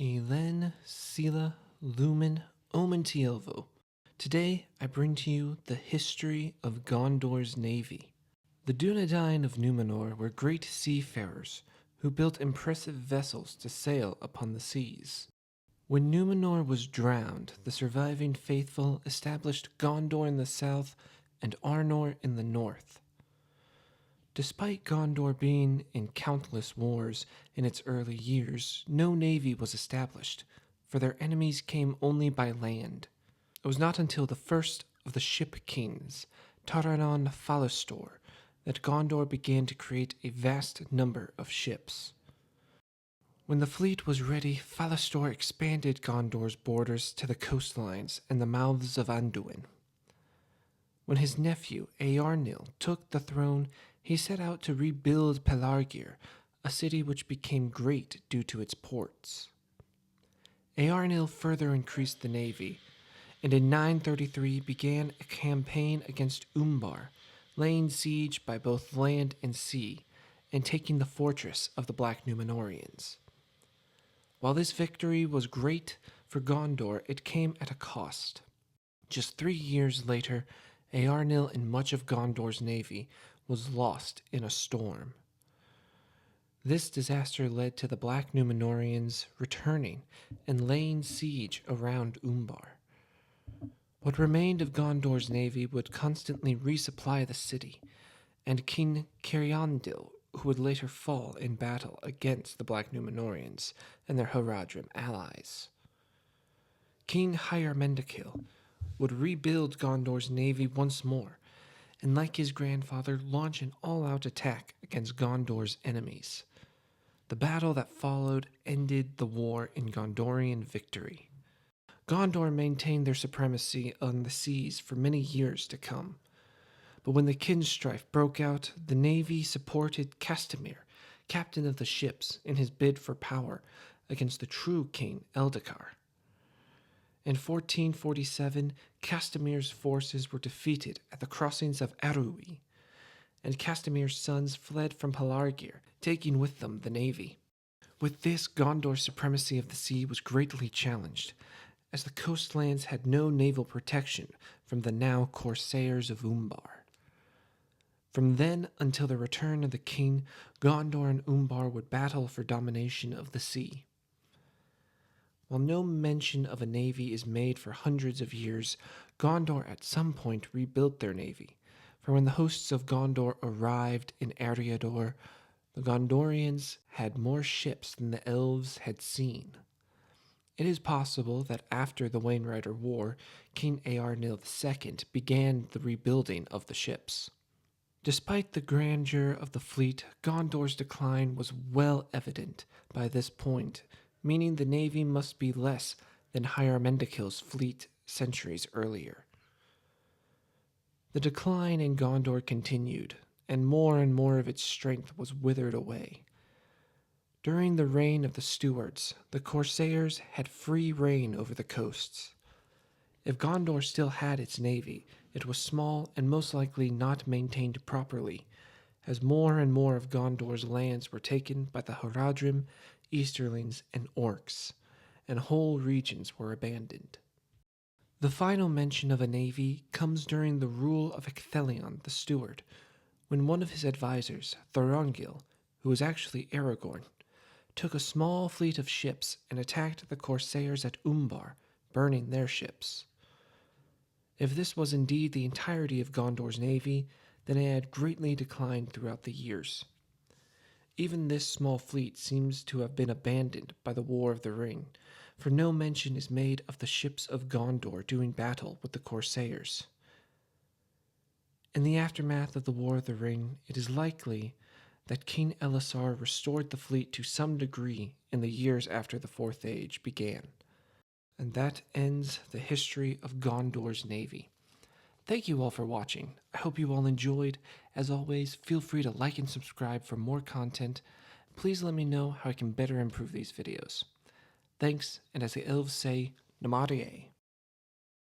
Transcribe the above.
Elen, Sila, Lumen, Omen Tielvo. Today I bring to you the history of Gondor's navy. The Dunedain of Numenor were great seafarers who built impressive vessels to sail upon the seas. When Numenor was drowned, the surviving faithful established Gondor in the south and Arnor in the north. Despite Gondor being in countless wars in its early years, no navy was established, for their enemies came only by land. It was not until the first of the ship kings, Taranon Falastor, that Gondor began to create a vast number of ships. When the fleet was ready, Falastor expanded Gondor's borders to the coastlines and the mouths of Anduin. When his nephew, Eärnil, took the throne, he set out to rebuild Pelargir, a city which became great due to its ports. Eärnil further increased the navy, and in 933 began a campaign against Umbar, laying siege by both land and sea, and taking the fortress of the Black Númenóreans. While this victory was great for Gondor, it came at a cost. Just 3 years later, Eärnil and much of Gondor's navy was lost in a storm. This disaster led to the Black Númenóreans returning and laying siege around Umbar. What remained of Gondor's navy would constantly resupply the city, and King Ceriandil, who would later fall in battle against the Black Númenóreans and their Haradrim allies. King Hyarmendakil would rebuild Gondor's navy once more, and like his grandfather, launch an all-out attack against Gondor's enemies. The battle that followed ended the war in Gondorian victory. Gondor maintained their supremacy on the seas for many years to come. But when the Kinstrife broke out, the navy supported Castamir, captain of the ships, in his bid for power against the true king Eldacar. In 1447, Castamir's forces were defeated at the crossings of Arui, and Castamir's sons fled from Pelargir, taking with them the navy. With this, Gondor's supremacy of the sea was greatly challenged, as the coastlands had no naval protection from the now corsairs of Umbar. From then until the return of the king, Gondor and Umbar would battle for domination of the sea. While no mention of a navy is made for hundreds of years, Gondor at some point rebuilt their navy, for when the hosts of Gondor arrived in Eriador, the Gondorians had more ships than the elves had seen. It is possible that after the Wainrider War, King Eärnil II began the rebuilding of the ships. Despite the grandeur of the fleet, Gondor's decline was well evident by this point, meaning the navy must be less than Hyarmendakil's fleet centuries earlier. The decline in Gondor continued, and more of its strength was withered away. During the reign of the Stewards, the Corsairs had free reign over the coasts. If Gondor still had its navy, it was small and most likely not maintained properly, as more and more of Gondor's lands were taken by the Haradrim, Easterlings, and Orcs, and whole regions were abandoned. The final mention of a navy comes during the rule of Ecthelion the Steward, when one of his advisors, Thorongil, who was actually Aragorn, took a small fleet of ships and attacked the Corsairs at Umbar, burning their ships. If this was indeed the entirety of Gondor's navy, then it had greatly declined throughout the years. Even this small fleet seems to have been abandoned by the War of the Ring, for no mention is made of the ships of Gondor doing battle with the Corsairs. In the aftermath of the War of the Ring, it is likely that King Elessar restored the fleet to some degree in the years after the Fourth Age began. And that ends the history of Gondor's navy. Thank you all for watching. I hope you all enjoyed. As always, feel free to like and subscribe for more content. Please let me know how I can better improve these videos. Thanks, and as the elves say, Namarie.